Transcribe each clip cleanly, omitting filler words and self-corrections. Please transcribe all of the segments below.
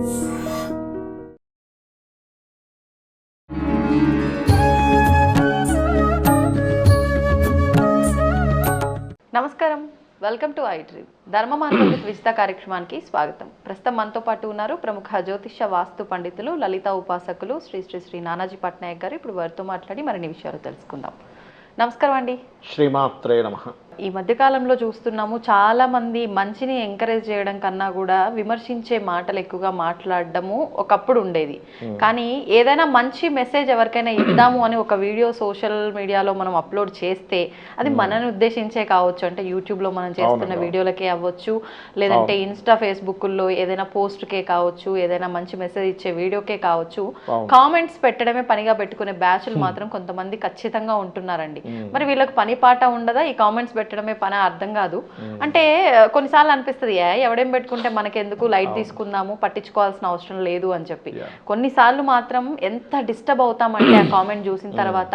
నమస్కారం, welcome to I dream. ధర్మ మార్గం విత్ విజిత కార్యక్రమానికి స్వాగతం. ప్రస్తుతం మనతో పాటు ఉన్నారు ప్రముఖ జ్యోతిష వాస్తు పండితులు, లలిత ఉపాసకులు శ్రీ శ్రీ శ్రీ నానాజీ పట్నాయక్ గారు. ఇప్పుడు వారితో మాట్లాడి మరిన్ని విషయాలు తెలుసుకుందాం. నమస్కారం అండి. శ్రీమాత్రే నమః. ఈ మధ్యకాలంలో చూస్తున్నాము, చాలా మంది మంచిని ఎంకరేజ్ చేయడం కన్నా కూడా విమర్శించే మాటలు ఎక్కువగా మాట్లాడడము ఒకప్పుడు ఉండేది. కానీ ఏదైనా మంచి మెసేజ్ ఎవరికైనా ఇద్దాము అని ఒక వీడియో సోషల్ మీడియాలో మనం అప్లోడ్ చేస్తే అది మనని ఉద్దేశించే కావచ్చు. అంటే యూట్యూబ్లో మనం చేస్తున్న వీడియోలకే అవ్వచ్చు, లేదంటే ఇన్స్టా ఫేస్బుక్లో ఏదైనా పోస్ట్కే కావచ్చు, ఏదైనా మంచి మెసేజ్ ఇచ్చే వీడియోకే కావచ్చు. కామెంట్స్ పెట్టడమే పనిగా పెట్టుకునే బ్యాచ్లు మాత్రం కొంతమంది ఖచ్చితంగా ఉంటున్నారండి. మరి వీళ్ళకి పని పాట ఉండదా? ఈ కామెంట్స్ పెట్టడమే పని అర్థం కాదు. అంటే కొన్నిసార్లు అనిపిస్తుంది, ఎవడేం పెట్టుకుంటే మనకెందుకు, లైట్ తీసుకుందాము, పట్టించుకోవాల్సిన అవసరం లేదు అని చెప్పి. కొన్నిసార్లు మాత్రం ఎంత డిస్టర్బ్ అవుతామంటే ఆ కామెంట్ చూసిన తర్వాత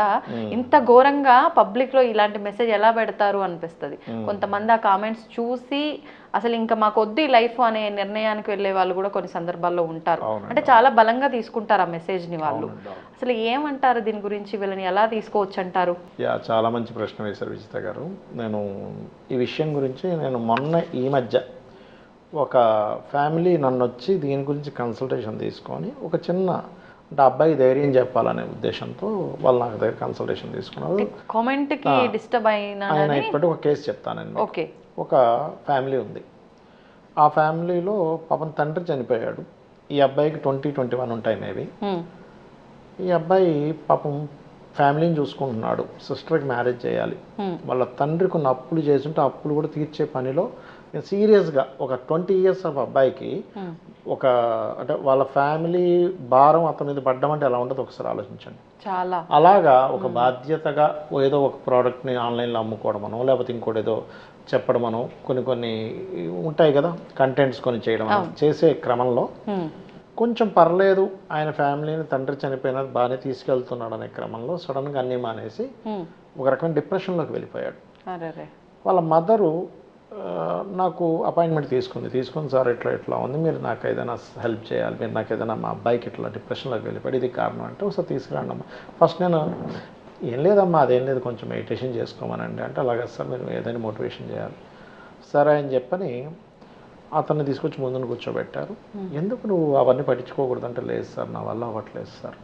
ఇంత ఘోరంగా పబ్లిక్ లో ఇలాంటి మెసేజ్ ఎలా పెడతారు అనిపిస్తుంది. కొంతమంది ఆ కామెంట్స్ చూసి అసలు ఇంకా మాకు వద్దు ఈ లైఫ్ అనే నిర్ణయానికి వెళ్ళే వాళ్ళు కూడా కొన్ని సందర్భాల్లో ఉంటారు. అంటే చాలా బలంగా తీసుకుంటారు ఆ మెసేజ్ ని వాళ్ళు. అసలు ఏమంటారు దీని గురించి, వీళ్ళని ఎలా తీసుకోవచ్చు అంటారు? చాలా మంచి ప్రశ్న వేశారు విజిత గారు. నేను ఈ విషయం గురించి మొన్న ఈ మధ్య ఒక ఫ్యామిలీ నన్ను వచ్చి దీని గురించి కన్సల్టేషన్ తీసుకొని ఒక చిన్న అంటే అబ్బాయి ధైర్యం చెప్పాలనే ఉద్దేశంతో వాళ్ళు నాకు దగ్గర కన్సల్టేషన్ తీసుకున్నారు. కామెంట్కి డిస్టర్బ్ అయిన ఇప్పటి ఒక కేసు చెప్తానండి. ఓకే. ఒక ఫ్యామిలీ ఉంది. ఆ ఫ్యామిలీలో పాపం తండ్రి చనిపోయాడు. ఈ అబ్బాయికి 20-21 ఉంటాయి మేబీ. ఈ అబ్బాయి పాపం ఫ్యామిలీని చూసుకుంటున్నాడు. సిస్టర్కి మ్యారేజ్ చేయాలి. వాళ్ళ తండ్రి కొన్ని అప్పులు చేస్తుంటే అప్పులు కూడా తీర్చే పనిలో సీరియస్గా ఒక 20 years ఆఫ్ అబ్బాయికి ఒక అంటే వాళ్ళ ఫ్యామిలీ భారం అతని మీద పడ్డం అంటే ఎలా ఉంటుందో ఒకసారి ఆలోచించండి. చాలా అలాగా ఒక బాధ్యతగా ఏదో ఒక ప్రోడక్ట్ని ఆన్లైన్లో అమ్ముకోవడమనో లేకపోతే ఇంకోటి ఏదో చెప్పడమనో కొన్ని ఉంటాయి కదా, కంటెంట్స్ కొన్ని చేయడం చేసే క్రమంలో కొంచెం పర్లేదు, ఆయన ఫ్యామిలీని తండ్రి చనిపోయినది బాగానే తీసుకెళ్తున్నాడు అనే క్రమంలో సడన్గా అన్నీ మానేసి ఒక రకమైన డిప్రెషన్లోకి వెళ్ళిపోయాడు. వాళ్ళ మదరు నాకు అపాయింట్మెంట్ తీసుకుంది సార్ ఇట్లా ఉంది, మీరు నాకు ఏదైనా హెల్ప్ చేయాలి, మీరు నాకు ఏదైనా మా అబ్బాయికి ఇట్లా డిప్రెషన్లోకి వెళ్ళిపోయాడు, ఇది కారణం అంటే ఒకసారి తీసుకురండి అమ్మా. ఫస్ట్ నేను ఏం లేదమ్మా, అదేం లేదు, కొంచెం మెడిటేషన్ చేసుకోమనండి అంటే అలాగే సార్ మీరు ఏదైనా మోటివేషన్ చేయాలి సరే అని చెప్పని అతన్ని తీసుకొచ్చి ముందుని కూర్చోబెట్టారు. ఎందుకు నువ్వు అవన్నీ పట్టించుకోకూడదు అంటే లేదు సార్ నా వల్ల అవ్వట్లేదు సార్.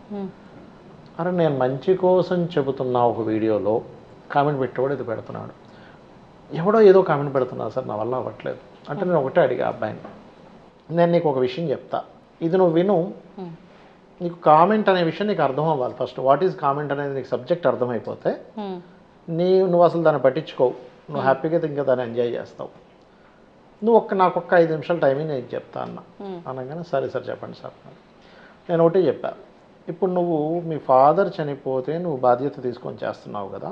అరే నేను మంచి కోసం చెబుతున్నా ఒక వీడియోలో కామెంట్ పెట్టేవాడు ఇది పెడుతున్నాడు, ఎవడో ఏదో కామెంట్ పెడుతున్నా సార్ నా వల్ల అవ్వట్లేదు అంటే నేను ఒకటే అడిగా అబ్బాయిని, నేను నీకు ఒక విషయం చెప్తా, ఇది నువ్వు విను, నీకు కామెంట్ అనే విషయం నీకు అర్థం అవ్వాలి. ఫస్ట్ వాట్ ఈజ్ కామెంట్ అనేది నీకు సబ్జెక్ట్ అర్థమైపోతే నువ్వు అసలు దాన్ని పట్టించుకోవు, నువ్వు హ్యాపీగా ఇంకా దాన్ని ఎంజాయ్ చేస్తావు. నువ్వు నాకు 5 నిమిషాలు టైమింగ్ నేను చెప్తా అనగానే సరే సార్ చెప్పండి సార్. నేను ఒకటే చెప్పా, ఇప్పుడు నువ్వు మీ ఫాదర్ చనిపోతే నువ్వు బాధ్యత తీసుకొని చేస్తున్నావు కదా,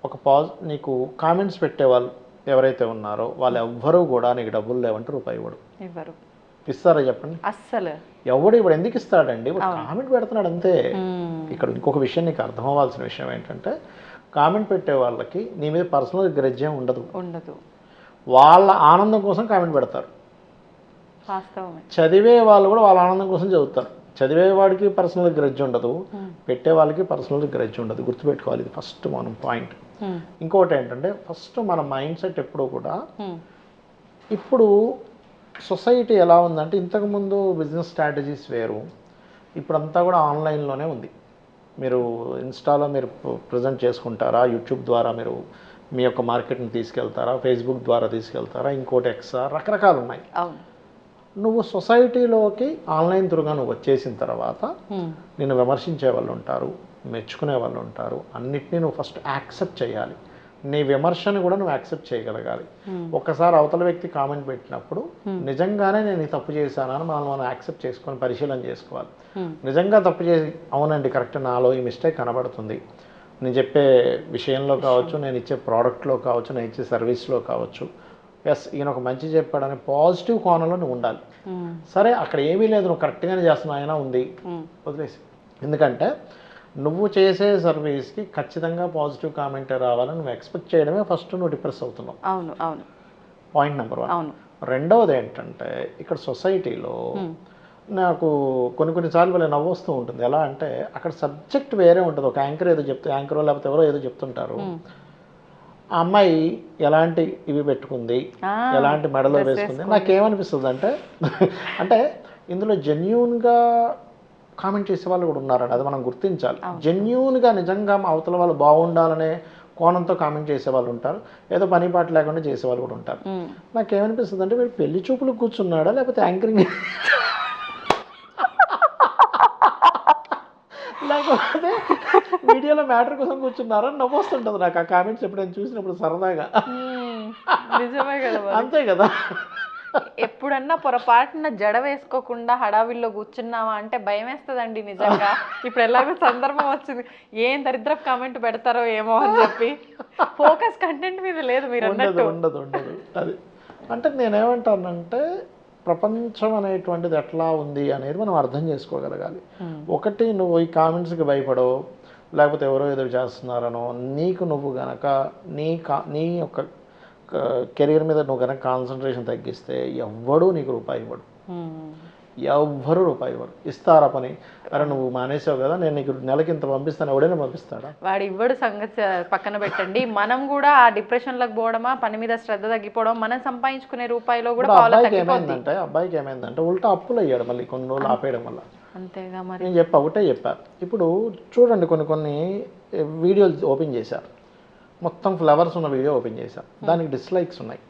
ఒక నీకు కామెంట్స్ పెట్టేవాళ్ళు ఎవరైతే ఉన్నారో వాళ్ళు ఎవ్వరూ కూడా నీకు డబ్బులు లేవంటే రూపాయి ఇవ్వడు. ఇస్తారా చెప్పండి? అస్సలు ఎవడు ఇప్పుడు ఎందుకు ఇస్తాడండి? కామెంట్ పెడుతున్నాడు అంతే. ఇక్కడ ఇంకొక విషయం నీకు అర్థం అవ్వాల్సిన విషయం ఏంటంటే, కామెంట్ పెట్టే వాళ్ళకి నీ మీద పర్సనల్ గ్రడ్జ్ ఏం ఉండదు. వాళ్ళ ఆనందం కోసం కామెంట్ పెడతారు. చదివే వాళ్ళు కూడా వాళ్ళ ఆనందం కోసం చదువుతారు. చదివేవాడికి పర్సనల్ గ్రడ్జ్ ఉండదు, పెట్టే వాళ్ళకి పర్సనల్ గ్రడ్జ్ ఉండదు. గుర్తుపెట్టుకోవాలి, ఇది ఫస్ట్ మనం పాయింట్. ఇంకోటి ఏంటంటే, ఫస్ట్ మన మైండ్ సెట్ ఎప్పుడూ కూడా, ఇప్పుడు సొసైటీ ఎలా ఉందంటే, ఇంతకుముందు బిజినెస్ స్ట్రాటజీస్ వేరు, ఇప్పుడంతా కూడా ఆన్లైన్లోనే ఉంది. మీరు ఇన్స్టాలో మీరు ప్రజెంట్ చేసుకుంటారా, యూట్యూబ్ ద్వారా మీరు మీ యొక్క మార్కెట్ని తీసుకెళ్తారా, ఫేస్బుక్ ద్వారా తీసుకెళ్తారా, ఇంకోటి ఎక్స్ఆర్ రకరకాలు ఉన్నాయి. నువ్వు సొసైటీలోకి ఆన్లైన్ త్రూగా నువ్వు వచ్చేసిన తర్వాత నిన్ను విమర్శించే వాళ్ళు ఉంటారు, మెచ్చుకునే వాళ్ళు ఉంటారు. అన్నిటినీ నువ్వు ఫస్ట్ యాక్సెప్ట్ చేయాలి. నీ విమర్శను కూడా నువ్వు యాక్సెప్ట్ చేయగలగాలి. ఒకసారి అవతల వ్యక్తి కామెంట్ పెట్టినప్పుడు నిజంగానే నేను ఈ తప్పు చేశానని మనం యాక్సెప్ట్ చేసుకొని పరిశీలన చేసుకోవాలి. నిజంగా తప్పు చేసి అవునండి కరెక్ట్, నాలో ఈ మిస్టేక్ కనబడుతుంది, నేను చెప్పే విషయంలో కావచ్చు, నేను ఇచ్చే ప్రోడక్ట్లో కావచ్చు, నేను ఇచ్చే సర్వీస్లో కావచ్చు, ఎస్ ఈయన ఒక మంచి చెప్పాడని పాజిటివ్ కోణంలో నువ్వు ఉండాలి. సరే అక్కడ ఏమీ లేదు, నువ్వు కరెక్ట్గానే చేస్తున్నావు అయినా ఉంది, వదిలేసి. ఎందుకంటే నువ్వు చేసే సర్వీస్కి ఖచ్చితంగా పాజిటివ్ కామెంటే రావాలని నువ్వు ఎక్స్పెక్ట్ చేయడమే ఫస్ట్ నువ్వు డిప్రెస్ అవుతున్నావు. అవును అవును. Point number 1. రెండవది ఏంటంటే ఇక్కడ సొసైటీలో నాకు కొన్నిసార్లు వాళ్ళ నవ్వు వస్తూ ఉంటుంది. ఎలా అంటే అక్కడ సబ్జెక్ట్ వేరే ఉంటుంది. ఒక యాంకర్ ఏదో చెప్తే యాంకర్ లేకపోతే ఎవరో ఏదో చెప్తుంటారు. ఆ అమ్మాయి ఎలాంటి ఇవి పెట్టుకుంది, ఎలాంటి మెడలో వేసుకుంది. నాకేమనిపిస్తుంది అంటే అంటే ఇందులో జెన్యూన్గా కామెంట్ చేసే వాళ్ళు కూడా ఉన్నారండి. అది మనం గుర్తించాలి. జెన్యూన్గా నిజంగా అవతల వాళ్ళు బాగుండాలనే కోణంతో కామెంట్ చేసే వాళ్ళు ఉంటారు. ఏదో పని పాట లేకుండా చేసేవాళ్ళు కూడా ఉంటారు. నాకేమనిపిస్తుంది అంటే వీడు పెళ్లి చూపులు కూర్చున్నాడా లేకపోతే యాంకరింగ్ లేకపోతే వీడియోలో మ్యాటర్ కోసం కూర్చున్నారా నవ్వొస్తుంటుంది నాకు ఆ కామెంట్స్ ఎప్పుడైనా చూసినప్పుడు సరదాగా. నిజమే కదా, అంతే కదా. ఎప్పుడన్నా పొరపాటున జడ వేసుకోకుండా హడావిల్లో కూర్చున్నావా అంటే భయం వేస్తుందండి నిజంగా. ఇప్పుడు ఎలాగో సందర్భం వచ్చింది, ఏం దరిద్రపు కామెంట్ పెడతారో ఏమో అని చెప్పి ఫోకస్ కంటెంట్ మీద లేదు. మీరు ఉండదు ఉండదు ఉండదు. అది అంటే నేనేమంటానంటే ప్రపంచం అనేటువంటిది ఎట్లా ఉంది అనేది మనం అర్థం చేసుకోగలగాలి. ఒకటి నువ్వు ఈ కామెంట్స్కి భయపడో లేకపోతే ఎవరో ఏదో చేస్తున్నారనో, నీకు నువ్వు గనక నీ యొక్క కెరీర్ మీద నువ్వు కనుక కాన్సన్ట్రేషన్ తగ్గిస్తే ఎవ్వడూ నీకు రూపాయి ఇవ్వడు. ఎవ్వరు రూపాయి ఇవ్వరు. ఇస్తారా పని? అరే నువ్వు మానేసావు కదా, నేను నీకు నెలకి ఇంత పంపిస్తాను, ఎవడైనా పంపిస్తాడా? వాడు ఇవ్వడు సంగతి పక్కన పెట్టండి. మనం కూడా ఆ డిప్రెషన్లకు పోవడమా, పని మీద శ్రద్ధ తగ్గిపోవడం, మనం సంపాదించుకునే రూపాయిలో కూడా అబ్బాయికి ఏమైందంటే ఉల్టా అప్పులు అయ్యాడు మళ్ళీ కొన్ని రోజులు ఆపేయడం వల్ల. అంతేగా మరి. నేను ఒకటే చెప్పాను. ఇప్పుడు చూడండి, కొన్ని వీడియోలు ఓపెన్ చేశారు, మొత్తం ఫ్లవర్స్ ఉన్న వీడియో ఓపెన్ చేశారు, దానికి డిస్లైక్స్ ఉన్నాయి.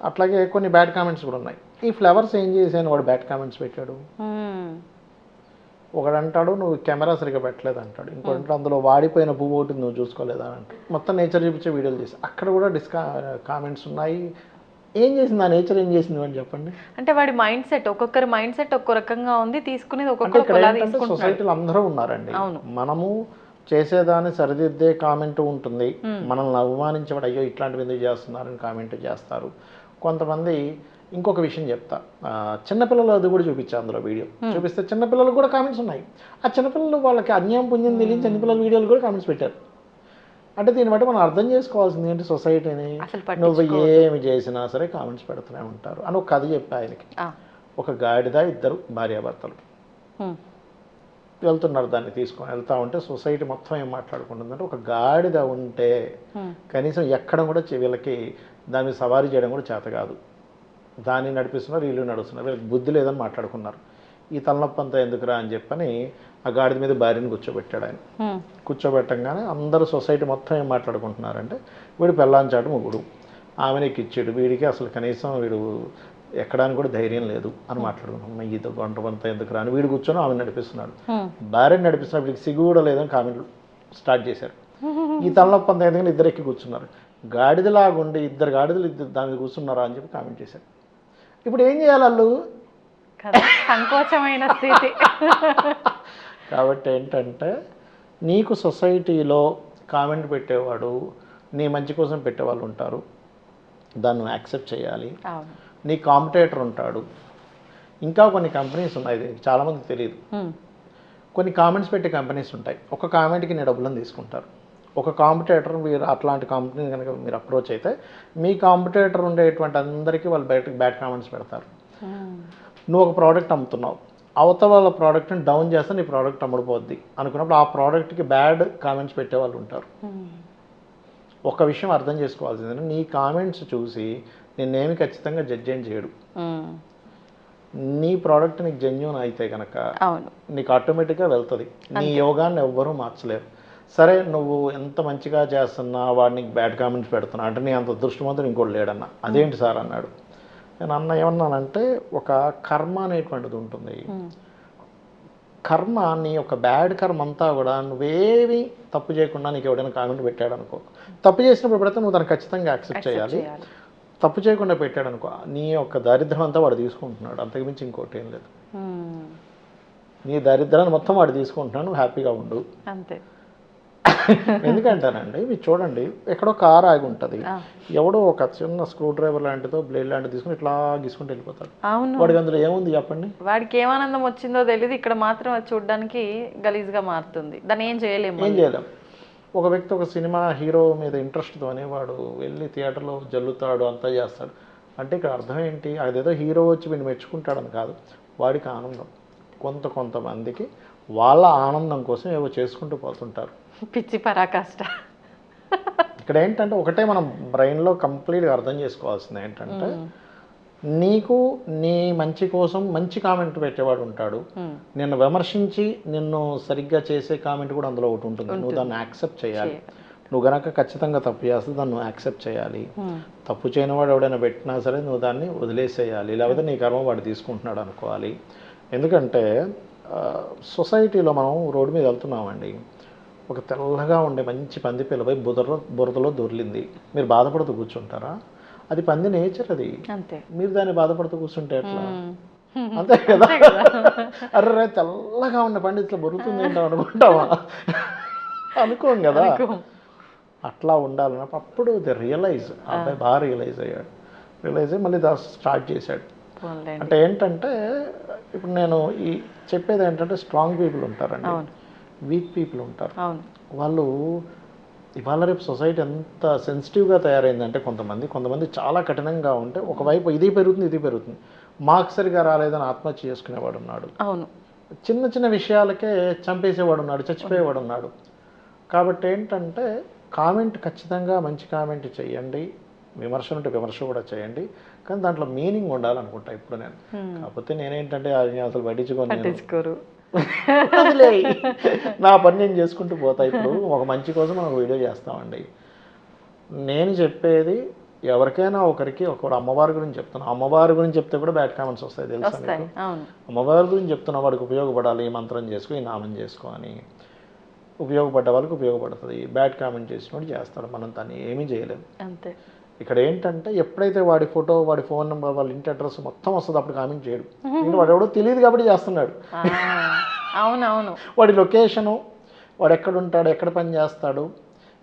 అట్లాగే కొన్ని బ్యాడ్ కామెంట్స్ కూడా ఉన్నాయి. ఈ ఫ్లవర్స్ ఏం చేశాను, వాడు బ్యాడ్ కామెంట్స్ పెట్టాడు. ఒకడు అంటాడు నువ్వు కెమెరా సరిగ్గా పెట్టలేదు అంటాడు, ఇంకోటి అందులో వాడిపోయిన పువ్వు ఒకటి నువ్వు చూసుకోలేదా అని అంటాడు. మొత్తం నేచర్ చూపించే వీడియోలు చేసి అక్కడ కూడా కామెంట్స్ ఉన్నాయి. ఏం చేసింది ఆ నేచర్, ఏం చేసింది అని చెప్పండి. అంటే వాడి మైండ్ సెట్, ఒక్కొక్కరి మైండ్ సెట్ ఒక్కో రకంగా ఉంది, తీసుకునేది ఒక్కొక్కరు. సొసైటీలో అందరూ ఉన్నారండి. మనము చేసేదాన్ని సరిదిద్దే కామెంట్ ఉంటుంది, మనల్ని అవమానించేవాడు అయ్యో ఇట్లాంటివి ఎందుకు చేస్తున్నారని కామెంట్ చేస్తారు. కొంతమంది ఇంకొక విషయం చెప్తా, చిన్నపిల్లలు అది కూడా చూపించా, అందులో వీడియో చూపిస్తే చిన్నపిల్లలకు కూడా కామెంట్స్ ఉన్నాయి. ఆ చిన్నపిల్లలు వాళ్ళకి అన్యాయం పుణ్యం తెలియని చిన్నపిల్లల వీడియోలు కూడా కామెంట్స్ పెట్టారు. అంటే దీన్ని బట్టి మనం అర్థం చేసుకోవాల్సింది ఏంటి, సొసైటీని నువ్వు ఏమి చేసినా సరే కామెంట్స్ పెడుతూనే ఉంటారు అని ఒక కథ చెప్పా ఆయనకి. ఒక గాడిద, ఇద్దరు భార్యాభర్తలు వెళ్తున్నారు, దాన్ని తీసుకొని వెళ్తా ఉంటే సొసైటీ మొత్తం ఏం మాట్లాడుకుంటుందంటే ఒక గాడిద ఉంటే కనీసం ఎక్కడం కూడా వీళ్ళకి దాని మీద సవారీ చేయడం కూడా చేత కాదు, దాన్ని నడిపిస్తున్నారు, వీళ్ళు నడుస్తున్నారు, వీళ్ళకి బుద్ధి లేదని మాట్లాడుకున్నారు. ఈ తలనొప్పి అంతా ఎందుకురా అని చెప్పని ఆ గాడిద మీద భార్యని కూర్చోబెట్టాడు ఆయన. కూర్చోబెట్టంగానే అందరూ సొసైటీ మొత్తం ఏం మాట్లాడుకుంటున్నారంటే వీడు పెళ్ళాంచాడు మొగుడు, ఆమెనే ఇచ్చాడు, వీడికి అసలు కనీసం వీడు ఎక్కడానికి కూడా ధైర్యం లేదు అని మాట్లాడుకున్నాం. ఈతో గంట పంత ఎందుకు రాని వీడు కూర్చొని ఆమె నడిపిస్తున్నాడు, భార్యని నడిపిస్తున్నాడు, వీడికి సిగ్గు కూడా లేదని కామెంట్లు స్టార్ట్ చేశారు. ఈ తలనొప్పి అంతా ఎందుకని ఇద్దరు ఎక్కి కూర్చున్నారు, గాడిదలాగుండి ఇద్దరు గాడిదలు దాని మీద కూర్చున్నారా అని చెప్పి కామెంట్ చేశారు. ఇప్పుడు ఏం చేయాలి వాళ్ళు? సంకోచమైన స్థితి. కాబట్టి ఏంటంటే నీకు సొసైటీలో కామెంట్ పెట్టేవాడు నీ మంచి కోసం పెట్టేవాళ్ళు ఉంటారు, దాన్ని యాక్సెప్ట్ చేయాలి. నీ కాంపిటేటర్ ఉంటాడు, ఇంకా కొన్ని కంపెనీస్ ఉన్నాయి, చాలామందికి తెలియదు. కొన్ని కామెంట్స్ పెట్టే కంపెనీస్ ఉంటాయి, ఒక కామెంట్కి నీ డబ్బులను తీసుకుంటారు. ఒక కాంపిటేటర్, మీరు అట్లాంటి కంపెనీ కనుక మీరు అప్రోచ్ అయితే మీ కాంపిటేటర్ ఉండేటువంటి అందరికీ వాళ్ళు బ్యాడ్ కామెంట్స్ పెడతారు. నువ్వు ఒక ప్రోడక్ట్ అమ్ముతున్నావు, అవతల వాళ్ళ ప్రోడక్ట్ని డౌన్ చేస్తే నీ ప్రోడక్ట్ అమ్ముడుపోద్ది అనుకున్నప్పుడు ఆ ప్రోడక్ట్కి బ్యాడ్ కామెంట్స్ పెట్టేవాళ్ళు ఉంటారు. ఒక విషయం అర్థం చేసుకోవాల్సింది, నీ కామెంట్స్ చూసి నిన్నేమి ఖచ్చితంగా జడ్జ్ ఏం చేయడు. నీ ప్రోడక్ట్ నీకు జెన్యూన్ అయితే కనుక నీకు ఆటోమేటిక్గా వెళ్తుంది. నీ యోగాన్ని ఎవ్వరూ మార్చలేరు. సరే నువ్వు ఎంత మంచిగా చేస్తున్నా వాడు నీకు బ్యాడ్ కామెంట్స్ పెడుతున్నా అంటే నీ అంత అదృష్టవంతుడు ఇంకోటి లేడన్నా. అదేంటి సార్ అన్నాడు. నేను అన్న ఏమన్నానంటే ఒక కర్మ అనేటువంటిది ఉంటుంది. కర్మ, నీ యొక్క బ్యాడ్ కర్మ అంతా కూడా నువ్వేవి తప్పు చేయకుండా నీకు ఎవడైనా కామెంట్ పెట్టాడు అనుకో, తప్పు చేసినప్పుడు పెడితే నువ్వు దాన్ని ఖచ్చితంగా యాక్సెప్ట్ చేయాలి. తప్పు చేయకుండా పెట్టాడు అనుకో, నీ యొక్క దరిద్రం అంతా వాడు తీసుకుంటున్నాడు, అంతకుమించి ఇంకోటి ఏం లేదు. నీ దరిద్రాన్ని మొత్తం వాడు తీసుకుంటున్నాడు, నువ్వు హ్యాపీగా ఉండు అంతే. ఎందుకంటానండి ఇవి చూడండి, ఎక్కడో కారు ఆగి ఉంటుంది, ఎవడో ఒక చిన్న స్క్రూ డ్రైవర్ లాంటిదో బ్లేడ్ లాంటిది తీసుకుని ఇట్లా గీసుకుంటూ వెళ్ళిపోతాడు. వాడికి అందులో ఏముంది చెప్పండి? వాడికి ఏమానందం వచ్చిందో తెలియదు, ఇక్కడ మాత్రం అది చూడడానికి గలీజ్గా మారుతుంది, దాన్ని ఏం చేయలేము. ఒక వ్యక్తి ఒక సినిమా హీరో మీద ఇంట్రెస్ట్తోనే వాడు వెళ్ళి థియేటర్లో జల్లుతాడు, అంతా చేస్తాడు. అంటే ఇక్కడ అర్థం ఏంటి, అదేదో హీరో వచ్చి వీడిని మెచ్చుకుంటాడని కాదు, వాడికి ఆనందం. కొంతమందికి వాళ్ళ ఆనందం కోసం ఏవో చేసుకుంటూ పోతుంటారు. పిచ్చి పరాకాష్ట. ఇక్కడ ఏంటంటే ఒకటే మనం బ్రెయిన్లో కంప్లీట్గా అర్థం చేసుకోవాల్సింది ఏంటంటే, నీకు నీ మంచి కోసం మంచి కామెంట్ పెట్టేవాడు ఉంటాడు, నిన్ను విమర్శించి నిన్ను సరిగ్గా చేసే కామెంట్ కూడా అందులో ఒకటి ఉంటుంది. నువ్వు దాన్ని యాక్సెప్ట్ చేయాలి. నువ్వు గనక ఖచ్చితంగా తప్పు చేస్తే దాన్ని నువ్వు యాక్సెప్ట్ చేయాలి. తప్పు చేయని వాడు ఎవడైనా పెట్టినా సరే నువ్వు దాన్ని వదిలేసేయాలి, లేకపోతే నీ కర్మ వాడు తీసుకుంటున్నాడు అనుకోవాలి. ఎందుకంటే సొసైటీలో మనం రోడ్డు మీద వెళ్తున్నామండి, ఒక తెల్లగా ఉండే మంచి పంది పిల్లపై బురదలో దొర్లింది, మీరు బాధపడుతూ కూర్చుంటారా? అది పంది నేచర్, అది అంతే. మీరు దాన్ని బాధపడుతూ కూర్చుంటే ఎట్లా? అంతే కదా. అర్రే తెల్లగా ఉన్న పండి ఇట్లా బొరుకుతుంది ఏంటో అనుకుంటావా? అనుకోం కదా. అట్లా ఉండాలన్నప్పుడు అప్పుడు ది రియలైజ్, అబ్బాయి బాగా రియలైజ్ అయ్యి మళ్ళీ స్టార్ట్ చేశాడు. అంటే ఏంటంటే ఇప్పుడు నేను ఈ చెప్పేది ఏంటంటే, స్ట్రాంగ్ పీపుల్ ఉంటారండి, వీక్ పీపుల్ ఉంటారు. వాళ్ళు ఇవాళ రేపు సొసైటీ ఎంత సెన్సిటివ్గా తయారైందంటే, కొంతమంది చాలా కఠినంగా ఉంటే ఒకవైపు ఇది పెరుగుతుంది. మార్క్స్ సరిగా రాలేదని ఆత్మహత్య చేసుకునేవాడు ఉన్నాడు, చిన్న విషయాలకే చంపేసేవాడు ఉన్నాడు, చచ్చిపోయేవాడు ఉన్నాడు. కాబట్టి ఏంటంటే కామెంట్ ఖచ్చితంగా మంచి కామెంట్ చేయండి, విమర్శ ఉంటే విమర్శ కూడా చేయండి, కానీ దాంట్లో మీనింగ్ ఉండాలనుకుంటా ఇప్పుడు నేను. కాకపోతే నేనేంటంటే అసలు పట్టించుకోరు, నా పని నేను చేసుకుంటూ పోతా. ఇప్పుడు ఒక మంచి కోసం మనం వీడియో చేస్తామండి. నేను చెప్పేది ఎవరికైనా ఒకరికి అమ్మవారి గురించి చెప్తున్నా, అమ్మవారి గురించి చెప్తే కూడా బ్యాడ్ కామెంట్స్ వస్తాయి తెలుసా మీకు? అమ్మవారి గురించి చెప్తున్నా, వాడికి ఉపయోగపడాలి, ఈ మంత్రం చేసుకో, ఈ నామం చేసుకో అని. ఉపయోగపడ్డ వాళ్ళకి ఉపయోగపడుతుంది, బ్యాడ్ కామెంట్ చేసినోడు చేస్తాడు, మనం తను ఏమీ చేయలేము. అంతే. ఇక్కడ ఏంటంటే ఎప్పుడైతే వాడి ఫోటో, వాడి ఫోన్ నెంబర్, వాళ్ళ ఇంటి అడ్రస్ మొత్తం వస్తుంది, అప్పుడు కామెంట్ చేయడు. వాడు ఎవడో తెలియదు కాబట్టి చేస్తున్నాడు. అవునవును. వాడి లొకేషను, వాడు ఎక్కడ ఉంటాడు, ఎక్కడ పని చేస్తాడు,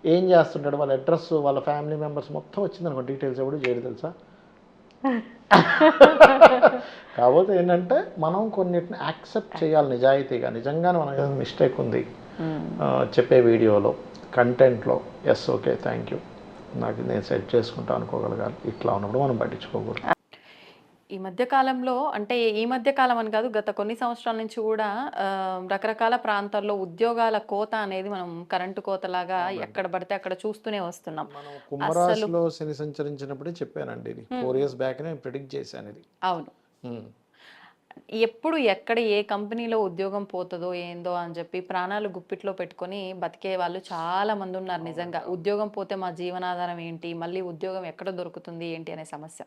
ఏం చేస్తుంటాడు, వాళ్ళ అడ్రస్, వాళ్ళ ఫ్యామిలీ మెంబర్స్ మొత్తం వచ్చిందనుకో, డీటెయిల్స్ ఎవడు చేయడు తెలుసా. కాకపోతే ఏంటంటే మనం కొన్నిటిని యాక్సెప్ట్ చేయాలి నిజాయితీగా, నిజంగానే మనకు మిస్టేక్ ఉంది చెప్పే వీడియోలో, కంటెంట్లో, ఎస్ ఓకే థ్యాంక్ యూ, నాకు నేను సెట్ చేసుకుంటా అనుకోగలగాలి. ఇట్లా ఉన్నప్పుడు మనం పట్టించుకోకూడదు. ఈ మధ్య కాలంలో, అంటే ఈ మధ్య కాలం అని కాదు, గత కొన్ని సంవత్సరాల నుంచి కూడా రకరకాల ప్రాంతాల్లో ఉద్యోగాల కోత అనేది మనం కరెంటు కోతలాగా ఎక్కడ పడితే అక్కడ చూస్తూనే వస్తున్నాం. మనం కుంభరాశిలో శని సంచరించినప్పుడే చెప్పానండి, ఇది 4 years బ్యాక్ నేను ప్రిడిక్ట్ చేశాను ఇది. అవును. ఎప్పుడు ఎక్కడ ఏ కంపెనీలో ఉద్యోగం పోతుందో ఏందో అని చెప్పి ప్రాణాలు గుప్పిట్లో పెట్టుకొని బతికే వాళ్ళు చాలా మంది ఉన్నారు. నిజంగా ఉద్యోగం పోతే మా జీవనాధారం ఏంటి, మళ్ళీ ఉద్యోగం ఎక్కడ దొరుకుతుంది ఏంటి అనే సమస్య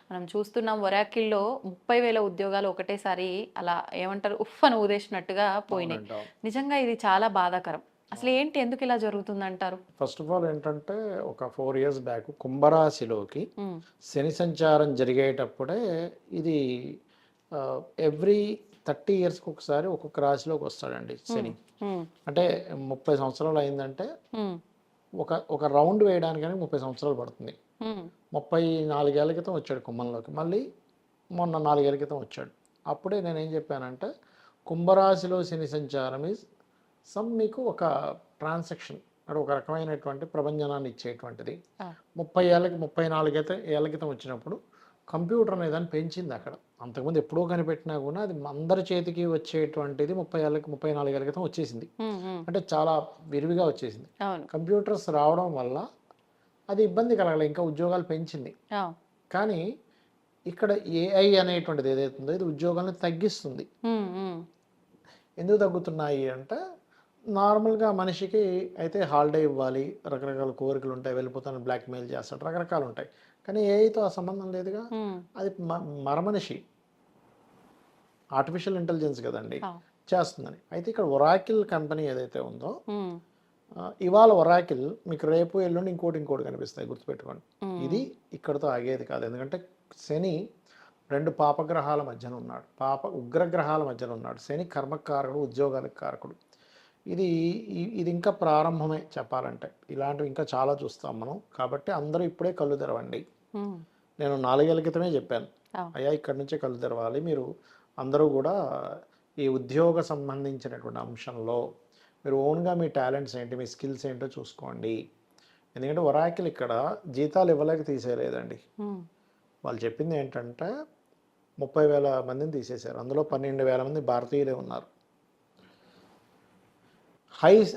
మనం చూస్తున్నాం. ఒరాకిల్లో 30,000 ఉద్యోగాలు ఒకటేసారి అలా ఏమంటారు ఉఫ్ అని ఊదేసినట్టుగా పోయినాయి. నిజంగా ఇది చాలా బాధాకరం. అసలు ఏంటి, ఎందుకు ఇలా జరుగుతుంది అంటారు? ఫస్ట్ ఆఫ్ ఆల్ ఏంటంటే ఒక 4 years బ్యాక్ కుంభరాశిలోకి శని సంచారం జరిగేటప్పుడే ఇది ఎవ్రీ 30 yearsకి ఒకసారి ఒక్కొక్క రాశిలోకి వస్తాడండి శని. అంటే 30 సంవత్సరాలు అయిందంటే ఒక రౌండ్ వేయడానికని 30 సంవత్సరాలు పడుతుంది. 34 ఏళ్ల క్రితం వచ్చాడు కుంభంలోకి, మళ్ళీ మొన్న 4 ఏళ్ల క్రితం వచ్చాడు. అప్పుడే నేనేం చెప్పానంటే, కుంభరాశిలో శని సంచారం ఈజ్ మీకు ఒక ట్రాన్సాక్షన్, అంటే ఒక రకమైనటువంటి ప్రభంజనాన్ని ఇచ్చేటువంటిది. 34 ఏళ్ల క్రితం వచ్చినప్పుడు కంప్యూటర్ అనేదాన్ని పెంచింది అక్కడ. అంతకుముందు ఎప్పుడో కనిపెట్టినా కూడా అది అందరి చేతికి వచ్చేటువంటిది 34 ఏళ్ల క్రితం వచ్చేసింది. అంటే చాలా విరివిగా వచ్చేసింది. కంప్యూటర్స్ రావడం వల్ల అది ఇబ్బంది కలగలేదు, ఇంకా ఉద్యోగాలు పెంచింది. కానీ ఇక్కడ ఏఐ అనేటువంటిది ఏదైతుందో ఇది ఉద్యోగాలను తగ్గిస్తుంది. ఎందుకు తగ్గుతున్నాయి అంటే, నార్మల్గా మనిషికి అయితే హాలిడే ఇవ్వాలి, రకరకాల కోరికలు ఉంటాయి, వెళ్ళిపోతాను బ్లాక్మెయిల్ చేస్తాడు, రకరకాలు ఉంటాయి. కానీ ఏఐతో ఆ సంబంధం లేదుగా, అది మరమనిషి ఆర్టిఫిషియల్ ఇంటెలిజెన్స్ కదండి చేస్తుందని. అయితే ఇక్కడ ఒరాకిల్ కంపెనీ ఏదైతే ఉందో, ఇవాళ ఒరాకిల్ మీకు రేపు ఎల్లుండి ఇంకోటి కనిపిస్తాయి, గుర్తుపెట్టుకోండి. ఇది ఇక్కడతో ఆగేది కాదు. ఎందుకంటే శని 2 పాపగ్రహాల మధ్యన ఉన్నాడు, ఉగ్రగ్రహాల మధ్యన ఉన్నాడు. శని కర్మకారకుడు, ఉద్యోగాలకు కారకుడు. ఇది ఇంకా ప్రారంభమే చెప్పాలంటే, ఇలాంటివి ఇంకా చాలా చూస్తాం మనం. కాబట్టి అందరూ ఇప్పుడే కళ్ళు తెరవండి. నేను 4 ఏళ్ల క్రితమే చెప్పాను, అయ్యా ఇక్కడి నుంచే కళ్ళు తెరవాలి, మీరు అందరూ కూడా ఈ ఉద్యోగ సంబంధించినటువంటి అంశంలో మీరు ఓన్గా మీ టాలెంట్స్ ఏంటి, మీ స్కిల్స్ ఏంటో చూసుకోండి. ఎందుకంటే ఒరాకిల్ ఇక్కడ జీతాలు ఇవ్వలేక తీసేయలేదండి, వాళ్ళు చెప్పింది ఏంటంటే 30,000 మందిని తీసేశారు, అందులో 12,000 మంది భారతీయులే ఉన్నారు.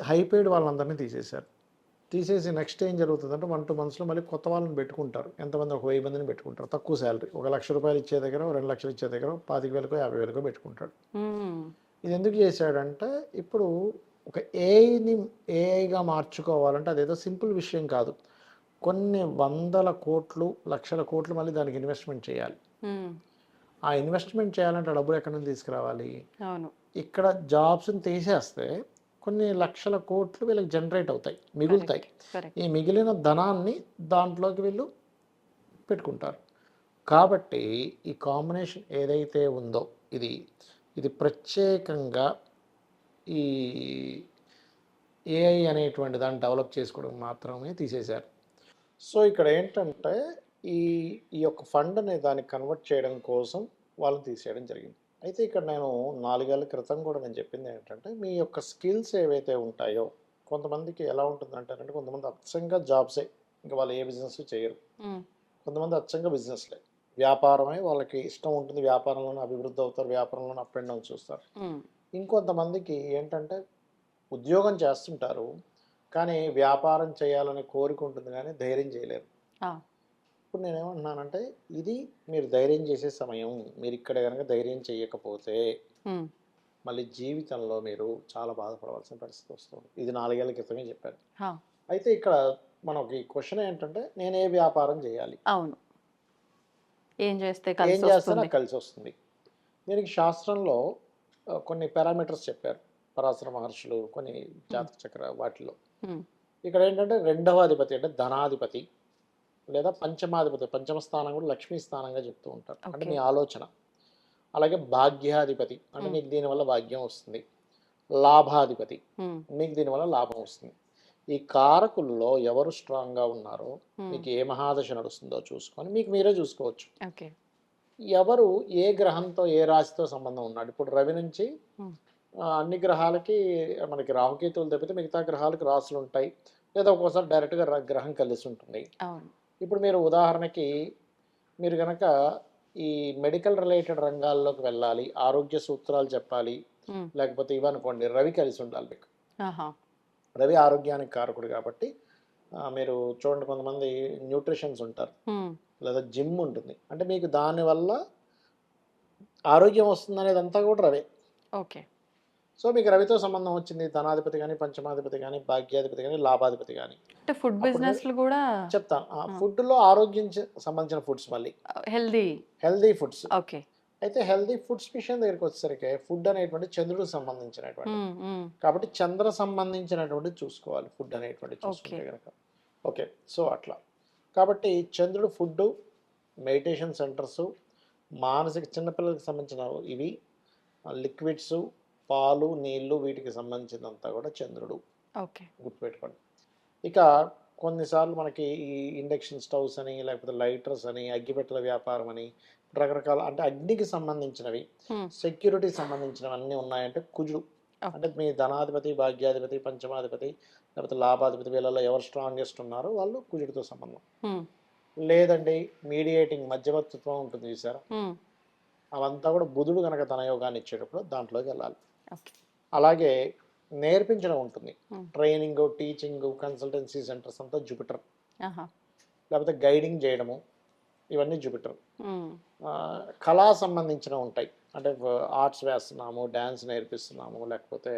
హై పెయిడ్ వాళ్ళందరినీ తీసేశారు. తీసేసి నెక్స్ట్ ఏం జరుగుతుందంటే 1-2 మంత్స్లో మళ్ళీ కొత్త వాళ్ళని పెట్టుకుంటారు. ఎంతమంది, ఒక 1000 మందిని పెట్టుకుంటారు. తక్కువ శాలరీ, ₹1,00,000 ఇచ్చే దగ్గర 2,00,000 ఇచ్చే దగ్గర 25,000కో 50,000కో పెట్టుకుంటాడు. ఇది ఎందుకు చేశాడంటే, ఇప్పుడు ఒక ఏఐగా మార్చుకోవాలంటే అదేదో సింపుల్ విషయం కాదు. కొన్ని వందల కోట్లు, లక్షల కోట్లు మళ్ళీ దానికి ఇన్వెస్ట్మెంట్ చేయాలి. ఆ ఇన్వెస్ట్మెంట్ చేయాలంటే డబ్బులు ఎక్కడి నుంచి తీసుకురావాలి? అవును. ఇక్కడ జాబ్స్ని తీసేస్తే కొన్ని లక్షల కోట్లు వీళ్ళకి జనరేట్ అవుతాయి, మిగులుతాయి. ఈ మిగిలిన ధనాన్ని దాంట్లోకి వీళ్ళు పెట్టుకుంటారు. కాబట్టి ఈ కాంబినేషన్ ఏదైతే ఉందో ఇది ప్రత్యేకంగా ఈ ఏఐ అనేటువంటి దాన్ని డెవలప్ చేసుకోవడం మాత్రమే తీసేశారు. సో ఇక్కడ ఏంటంటే ఈ ఈ యొక్క ఫండ్ని దానికి కన్వర్ట్ చేయడం కోసం వాళ్ళని తీసేయడం జరిగింది. అయితే ఇక్కడ నేను 4 ఏళ్ల క్రితం కూడా నేను చెప్పింది ఏంటంటే, మీ యొక్క స్కిల్స్ ఏవైతే ఉంటాయో, కొంతమందికి ఎలా ఉంటుందంటే, కొంతమంది అచ్చంగా జాబ్సే, ఇంకా వాళ్ళు ఏ బిజినెస్ చేయరు. కొంతమంది అచ్చంగా బిజినెస్లే, వ్యాపారమే వాళ్ళకి ఇష్టం ఉంటుంది, వ్యాపారంలోనే అభివృద్ధి అవుతారు, వ్యాపారంలోనే అప్ అండ్ డౌన్ చూస్తారు. ఇంకొంతమందికి ఏంటంటే ఉద్యోగం చేస్తుంటారు, కానీ వ్యాపారం చేయాలనే కోరిక ఉంటుంది, కానీ ధైర్యం చేయలేరు. ఇప్పుడు నేనేమంటున్నానంటే, ఇది మీరు ధైర్యం చేసే సమయం. మీరు ఇక్కడ కనుక ధైర్యం చేయకపోతే మళ్ళీ జీవితంలో మీరు చాలా బాధపడవలసిన పరిస్థితి వస్తుంది. ఇది 4 ఏళ్ల క్రితమే చెప్పాను. అయితే ఇక్కడ మనకి క్వశ్చన్ ఏంటంటే, నేను ఏ వ్యాపారం చేయాలి, అవును, ఏం చేస్తే నాకు కలిసి వస్తుంది? దీనికి శాస్త్రంలో కొన్ని పారామీటర్స్ చెప్పారు పరాశర మహర్షులు, కొన్ని జాతక చక్ర వాటిలో. ఇక్కడ ఏంటంటే 2వ అధిపతి అంటే ధనాధిపతి లేదా పంచమాధిపతి, పంచమ స్థానం కూడా లక్ష్మీ స్థానంగా చెప్తూ ఉంటారు, అంటే మీ ఆలోచన. అలాగే భాగ్యాధిపతి అంటే మీకు దీనివల్ల భాగ్యం వస్తుంది. లాభాధిపతి, మీకు దీనివల్ల లాభం వస్తుంది. ఈ కారకుల్లో ఎవరు స్ట్రాంగ్గా ఉన్నారో, మీకు ఏ మహాదశ నడుస్తుందో చూసుకొని మీకు మీరే చూసుకోవచ్చు. ఎవరు ఏ గ్రహంతో ఏ రాశితో సంబంధం ఉన్నాడు. ఇప్పుడు రవి నుంచి అన్ని గ్రహాలకి మనకి రాహుకేతువులు తప్పితే మిగతా గ్రహాలకు రాసులు ఉంటాయి, లేదా ఒక్కోసారి డైరెక్ట్గా గ్రహం కలిసి ఉంటుంది. ఇప్పుడు మీరు ఉదాహరణకి మీరు కనుక ఈ మెడికల్ రిలేటెడ్ రంగాల్లోకి వెళ్ళాలి, ఆరోగ్య సూత్రాలు చెప్పాలి, లేకపోతే ఇవనుకోండి, రవి కలిసి ఉండాలి మీకు. రవి ఆరోగ్యానికి కారకుడు కాబట్టి మీరు చూడండి, కొంతమంది న్యూట్రిషన్స్ ఉంటారు, లేదా జిమ్ ఉంటుంది, అంటే మీకు దానివల్ల ఆరోగ్యం వస్తుంది అనేదంతా కూడా రవే. సో మీకు రవితో సంబంధం వచ్చింది, ధనాధిపతి కానీ, పంచమాధిపతి కానీ, భాగ్యాధిపతి కానీ, లాభాధిపతి కానీ. అంటే ఫుడ్ బిజినెస్ కూడా చెప్తా. ఫుడ్ లో ఆరోగ్యం సంబంధించిన ఫుడ్స్, మళ్ళీ హెల్దీ ఫుడ్స్. అయితే హెల్దీ ఫుడ్స్ విషయం దగ్గరికి వచ్చేసరికి ఫుడ్ అనేటువంటి చంద్రుడికి సంబంధించినటువంటి, కాబట్టి చంద్ర సంబంధించినటువంటి చూసుకోవాలి ఫుడ్ అనేటువంటి చూసుకుంటే కనుక. ఓకే, సో అట్లా కాబట్టి చంద్రుడు ఫుడ్, మెడిటేషన్ సెంటర్స్, మానసిక చిన్నపిల్లలకి సంబంధించిన ఇవి, లిక్విడ్స్, పాలు, నీళ్లు, వీటికి సంబంధించినంతా కూడా చంద్రుడు. గుర్తుపెట్టుకోండి. ఇక కొన్నిసార్లు మనకి ఈ ఇండక్షన్ స్టవ్స్ అని, లేకపోతే లైటర్స్ అని, అగ్గిపెట్టెల వ్యాపారం అని, రకరకాల అంటే అగ్నికి సంబంధించినవి, సెక్యూరిటీ సంబంధించినవి అన్నీ ఉన్నాయంటే కుజుడు. అంటే మీ ధనాధిపతి, భాగ్యాధిపతి, పంచమాధిపతి, లేకపోతే లాభాధిపతి, వీళ్ళలో ఎవరు స్ట్రాంగెస్ట్ ఉన్నారో వాళ్ళు కుజుడితో సంబంధం. లేదండి మీడియేటింగ్, మధ్యవర్తిత్వం ఉంటుంది చూసారా, అవంతా కూడా బుధుడు కనుక తన యోగాన్ని ఇచ్చేటప్పుడు దాంట్లోకి వెళ్ళాలి. అలాగే నేర్పించడం ఉంటుంది, ట్రైనింగ్, టీచింగ్, కన్సల్టెన్సీ సెంటర్స్ అంతా జూపిటర్. లేకపోతే గైడింగ్ చేయడము, ఇవన్నీ జూపిటర్. కళా సంబంధించినవి ఉంటాయి, అంటే ఆర్ట్స్ వేస్తున్నాము, డ్యాన్స్ నేర్పిస్తున్నాము, లేకపోతే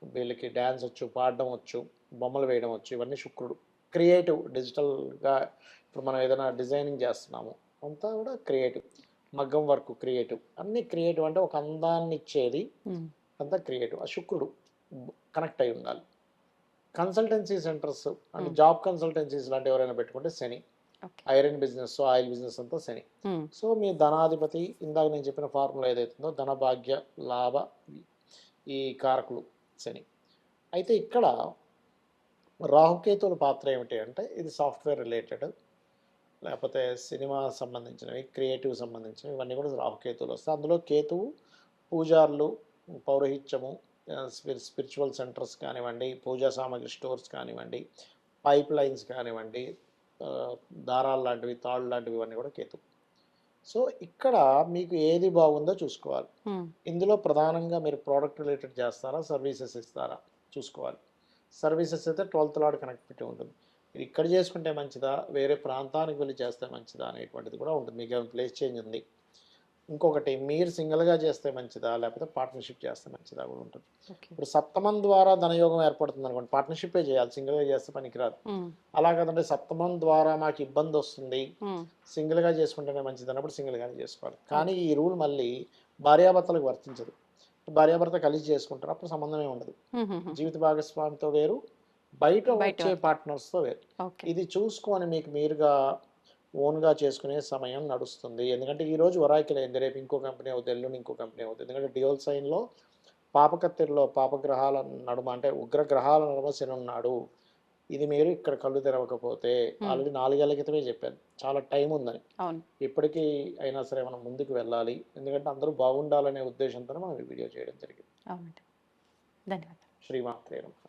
వీళ్ళకి డ్యాన్స్ వచ్చు, పాడడం వచ్చు, బొమ్మలు వేయడం వచ్చు, ఇవన్నీ శుక్రుడు. క్రియేటివ్, డిజిటల్గా ఇప్పుడు మనం ఏదైనా డిజైనింగ్ చేస్తున్నాము, అంతా కూడా క్రియేటివ్. మగ్గం వర్క్ క్రియేటివ్, అన్ని క్రియేటివ్. అంటే ఒక అందాన్ని ఇచ్చేది అంతా క్రియేటివ్. ఆ శుక్రుడు కనెక్ట్ అయి ఉండాలి. కన్సల్టెన్సీ సెంటర్స్ అంటే జాబ్ కన్సల్టెన్సీస్ లాంటి ఎవరైనా పెట్టుకుంటే శని. ఐరన్ బిజినెస్, ఆయిల్ బిజినెస్ అంతా శని. సో మీ ధనాధిపతి, ఇందాక నేను చెప్పిన ఫార్ములా ఏదైతుందో ధన, భాగ్య, లాభ, ఈ కారకులు శని. అయితే ఇక్కడ రాహుకేతువుల పాత్ర ఏమిటి అంటే, ఇది సాఫ్ట్వేర్ రిలేటెడ్, లేకపోతే సినిమా సంబంధించినవి, క్రియేటివ్ సంబంధించినవి, ఇవన్నీ కూడా రాహుకేతువులు వస్తాయి. అందులో కేతువు పూజార్లు, పౌరోహిత్యము, స్పిరిచువల్ సెంటర్స్ కానివ్వండి, పూజా సామాగ్రి స్టోర్స్ కానివ్వండి, పైప్ లైన్స్ కానివ్వండి, దారాలు లాంటివి, తాళ్ళు లాంటివి, ఇవన్నీ కూడా కేతు. సో ఇక్కడ మీకు ఏది బాగుందో చూసుకోవాలి. ఉమ్, ఇందులో ప్రధానంగా మీరు ప్రోడక్ట్ రిలేటెడ్ చేస్తారా, సర్వీసెస్ ఇస్తారా చూసుకోవాలి. సర్వీసెస్ అయితే 12th లాట్ కనెక్టివిటీ ఉంటుంది. మీరు ఇక్కడ చేసుకుంటే మంచిదా, వేరే ప్రాంతానికి వెళ్ళి చేస్తే మంచిదా అనేటువంటిది కూడా ఉంటుంది. మీకు ఏమైనా ప్లేస్ చేంజ్ ఉంది. ఇంకొకటి మీరు సింగిల్గా చేస్తే మంచిదా, లేకపోతే పార్ట్నర్షిప్ చేస్తే మంచిదా కూడా ఉంటుంది. ఓకే. ఇప్పుడు సప్తమం ద్వారా ధనయోగం ఏర్పడుతుంది అనుకోండి, పార్ట్నర్షిప్పే చేయాలి, సింగిల్గా చేస్తే పనికిరాదు. ఉమ్, అలా కాదంటే సప్తమం ద్వారా మాకు ఇబ్బంది వస్తుంది, ఉమ్, సింగిల్గా చేసుకుంటేనే మంచిది అన్నప్పుడు సింగిల్గానే చేసుకోవాలి. కానీ ఈ రూల్ మళ్ళీ భార్యాభర్తలకు వర్తించదు. భార్యాభర్త కలిసి చేసుకుంటారు, అప్పుడు సంబంధమే ఉండదు. ఉమ్, ఉమ్, జీవిత భాగస్వామితో వేరు, బయట బయట వచ్చే పార్ట్నర్స్తో వేరు. ఓకే. ఇది చూసుకొని మీకు మీరుగా ఓన్గా చేసుకునే సమయం నడుస్తుంది. ఎందుకంటే ఈరోజు ఒరాకిల్ అయింది, రేపు ఇంకో కంపెనీ అవుతుంది, ఎల్లుండి ఇంకో కంపెనీ అవుతుంది. ఎందుకంటే డ్యూయల్ సైన్లో పాపకత్తిరిలో పాపగ్రహాల నడుమ అంటే ఉగ్రగ్రహాల నడుమ శని ఉన్నాడు. ఇది మీరు ఇక్కడ కళ్ళు తెరవకపోతే ఆల్రెడీ 4 ఏళ్ల క్రితమే చెప్పాను, చాలా టైం ఉందని. అవును. ఇప్పటికీ అయినా సరే మనం ముందుకు వెళ్ళాలి, ఎందుకంటే అందరూ బాగుండాలనే ఉద్దేశంతో మనం ఈ వీడియో చేయడం జరిగింది. అవునండి. ధన్యవాదాలు. శ్రీమాత్రే నమః.